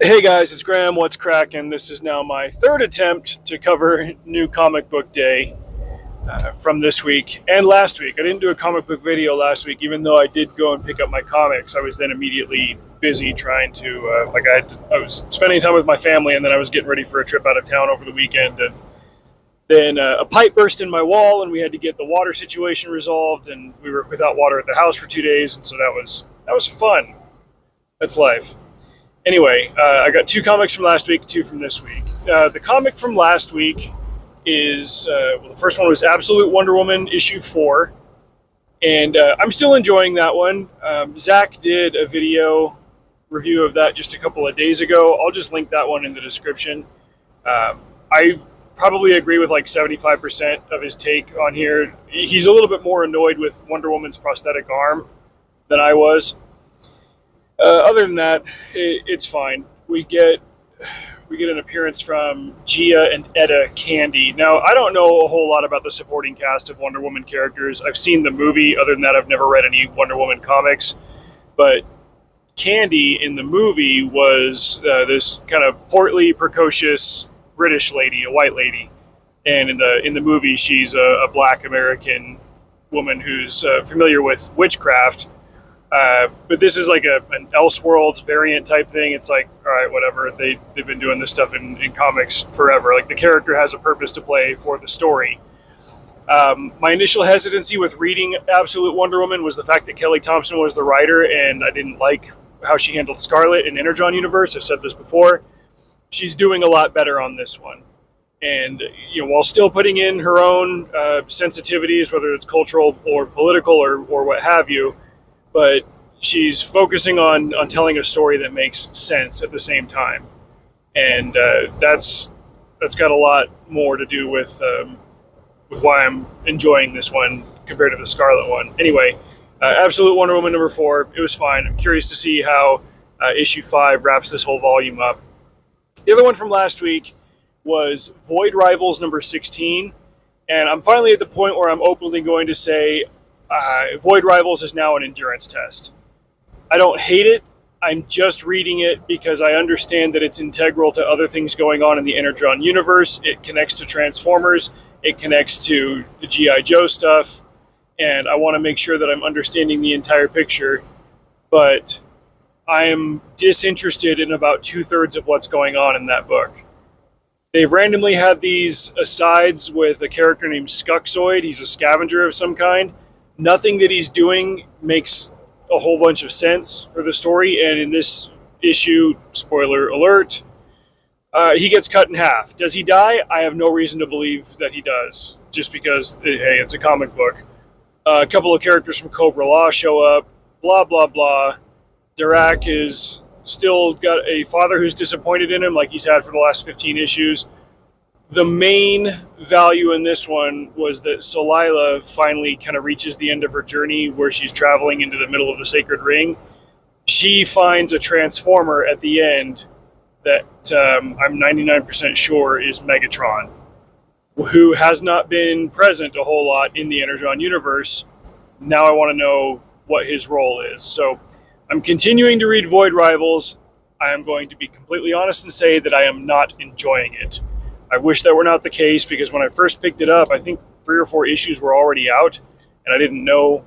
Hey guys, it's Graham. What's cracking? This is now my third attempt to cover New Comic Book Day from this week and last week. I didn't do a comic book video last week, even though I did go and pick up my comics. I was then immediately busy trying to, I was spending time with my family, and then I was getting ready for a trip out of town over the weekend. And then a pipe burst in my wall, and we had to get the water situation resolved, and we were without water at the house for 2 days, and so that was fun. That's life. Anyway, I got two comics from last week, two from this week. The comic from last week is, the first one was Absolute Wonder Woman issue 4, and I'm still enjoying that one. Zach did a video review of that just a couple of days ago. I'll just link that one in the description. I probably agree with like 75% of his take on here. He's a little bit more annoyed with Wonder Woman's prosthetic arm than I was. Other than that, it's fine. We get an appearance from Gia and Etta Candy. Now, I don't know a whole lot about the supporting cast of Wonder Woman characters. I've seen the movie. Other than that, I've never read any Wonder Woman comics. But Candy in the movie was this kind of portly, precocious British lady, a white lady. And in the movie, she's a Black American woman who's familiar with witchcraft. But this is like an Elseworlds variant type thing. It's like, all right, whatever. They've been doing this stuff in comics forever. Like, the character has a purpose to play for the story. My initial hesitancy with reading Absolute Wonder Woman was the fact that Kelly Thompson was the writer, and I didn't like how she handled Scarlet in Energon Universe. I've said this before. She's doing a lot better on this one. And, while still putting in her own sensitivities, whether it's cultural or political or what have you, but she's focusing on telling a story that makes sense at the same time, and that's got a lot more to do with why I'm enjoying this one compared to the Scarlet one. Anyway, Absolute Wonder Woman number 4, it was fine. I'm curious to see how issue 5 wraps this whole volume up. The other one from last week was Void Rivals number 16, and I'm finally at the point where I'm openly going to say Void Rivals is now an endurance test. I don't hate it. I'm just reading it because I understand that it's integral to other things going on in the Energon universe. It connects to Transformers. It connects to the G.I. Joe stuff. And I want to make sure that I'm understanding the entire picture. But I am disinterested in about 2/3 of what's going on in that book. They've randomly had these asides with a character named Skuxoid. He's a scavenger of some kind. Nothing that he's doing makes a whole bunch of sense for the story, and in this issue, spoiler alert, he gets cut in half. Does he die? I have no reason to believe that he does, just because, hey, it's a comic book. A couple of characters from Cobra Law show up, blah, blah, blah. Dirac is still got a father who's disappointed in him, like he's had for the last 15 issues. The main value in this one was that Solila finally kind of reaches the end of her journey where she's traveling into the middle of the Sacred Ring. She finds a Transformer at the end that I'm 99% sure is Megatron, who has not been present a whole lot in the Energon universe. Now I want to know what his role is. So I'm continuing to read Void Rivals. I am going to be completely honest and say that I am not enjoying it. I wish that were not the case, because when I first picked it up, I think 3 or 4 issues were already out, and I didn't know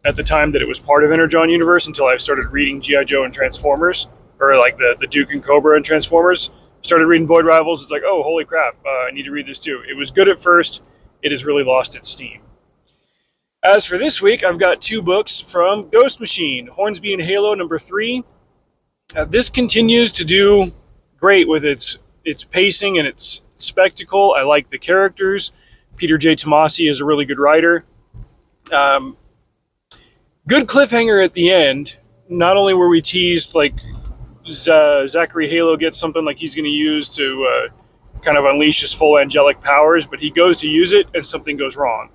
at the time that it was part of Energon Universe until I started reading G.I. Joe and Transformers, or like the Duke and Cobra and Transformers. Started reading Void Rivals, it's like, oh, holy crap, I need to read this too. It was good at first, it has really lost its steam. As for this week, I've got 2 books from Ghost Machine, Hornsby and Halo number 3. This continues to do great with its pacing and its spectacle. I like the characters. Peter J. Tomasi is a really good writer. Good cliffhanger at the end. Not only were we teased, like Zachary Halo gets something like he's going to use to kind of unleash his full angelic powers, but he goes to use it and something goes wrong.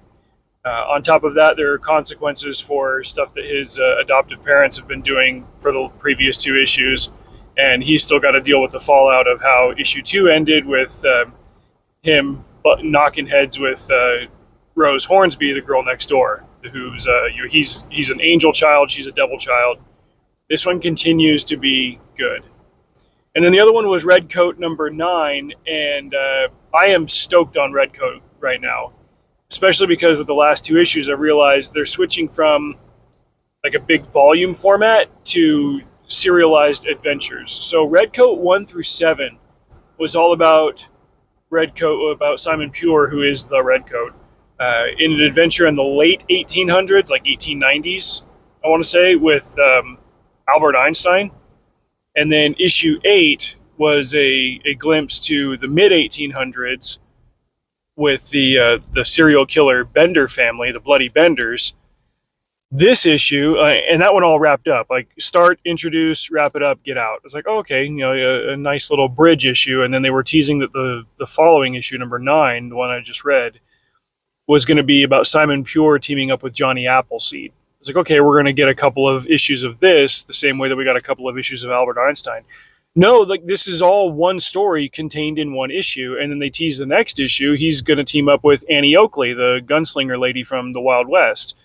On top of that, there are consequences for stuff that his adoptive parents have been doing for the previous 2 issues, and he's still got to deal with the fallout of how issue 2 ended with him knocking heads with Rose Hornsby, the girl next door, who's he's an angel child, she's a devil child. This one continues to be good. And then the other one was Redcoat number 9, and I am stoked on Redcoat right now, especially because with the last 2 issues, I realized they're switching from like a big volume format to serialized adventures. So Redcoat 1 through 7 was all about Redcoat, about Simon Pure, who is the Redcoat, in an adventure in the late 1800s, like 1890s, I want to say, with Albert Einstein. And then issue 8 was a glimpse to the mid 1800s with the serial killer Bender family, the Bloody Benders. This issue, and that one all wrapped up, like start, introduce, wrap it up, get out. It's like, oh, okay, a nice little bridge issue. And then they were teasing that the following issue, number 9, the one I just read, was going to be about Simon Pure teaming up with Johnny Appleseed. It's like, okay, we're going to get a couple of issues of this the same way that we got a couple of issues of Albert Einstein. No, like this is all one story contained in one issue, and then they tease the next issue. He's going to team up with Annie Oakley, the gunslinger lady from the Wild West.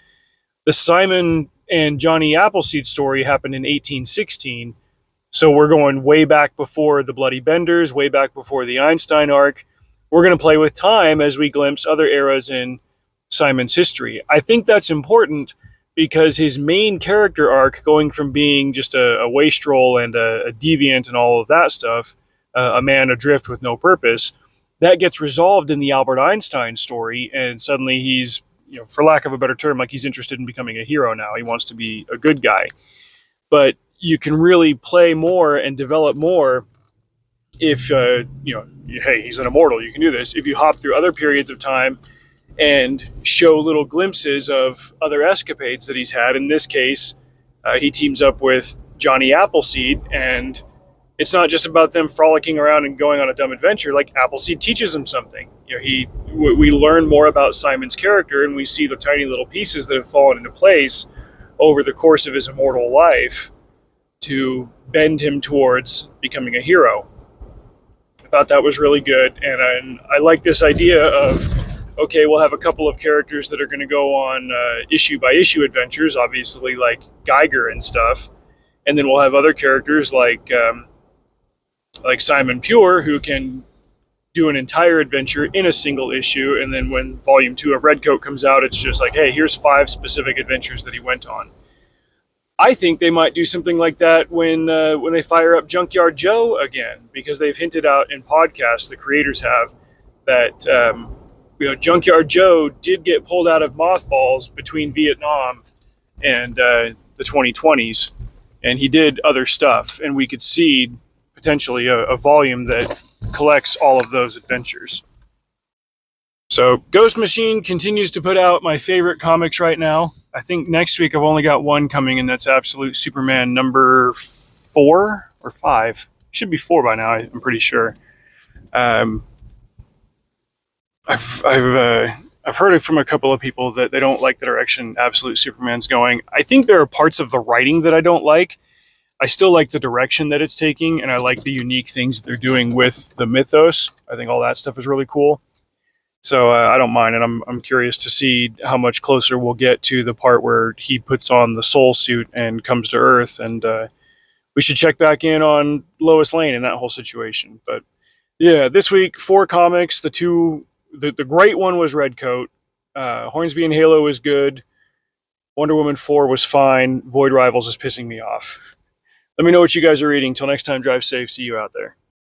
The Simon and Johnny Appleseed story happened in 1816, so we're going way back before the Bloody Benders, way back before the Einstein arc. We're going to play with time as we glimpse other eras in Simon's history. I think that's important because his main character arc, going from being just a wastrel and a deviant and all of that stuff, a man adrift with no purpose, that gets resolved in the Albert Einstein story, and suddenly he's, for lack of a better term, like he's interested in becoming a hero now. He wants to be a good guy. But you can really play more and develop more if, hey, he's an immortal, you can do this. If you hop through other periods of time and show little glimpses of other escapades that he's had. In this case, he teams up with Johnny Appleseed, and it's not just about them frolicking around and going on a dumb adventure. Like, Appleseed teaches him something. We learn more about Simon's character, and we see the tiny little pieces that have fallen into place over the course of his immortal life to bend him towards becoming a hero. I thought that was really good, and I like this idea of, okay, we'll have a couple of characters that are going to go on issue-by-issue adventures, obviously, like Geiger and stuff. And then we'll have other characters like Simon Pure, who can do an entire adventure in a single issue. And then when Volume 2 of Redcoat comes out, it's just like, hey, here's 5 specific adventures that he went on. I think they might do something like that when they fire up Junkyard Joe again, because they've hinted out in podcasts, the creators have, that Junkyard Joe did get pulled out of mothballs between Vietnam and the 2020s, and he did other stuff, and we could see potentially a volume that collects all of those adventures. So Ghost Machine continues to put out my favorite comics right now. I think next week I've only got one coming, and that's Absolute Superman number 4 or 5. Should be 4 by now, I'm pretty sure. I've heard it from a couple of people that they don't like the direction Absolute Superman's going. I think there are parts of the writing that I don't like. I still like the direction that it's taking, and I like the unique things that they're doing with the mythos. I think all that stuff is really cool. So I don't mind, and I'm curious to see how much closer we'll get to the part where he puts on the soul suit and comes to Earth, and we should check back in on Lois Lane in that whole situation. But yeah, this week, 4 comics. The great one was Redcoat. Hornsby and Halo was good. Wonder Woman 4 was fine. Void Rivals is pissing me off. Let me know what you guys are reading. Till next time, drive safe. See you out there.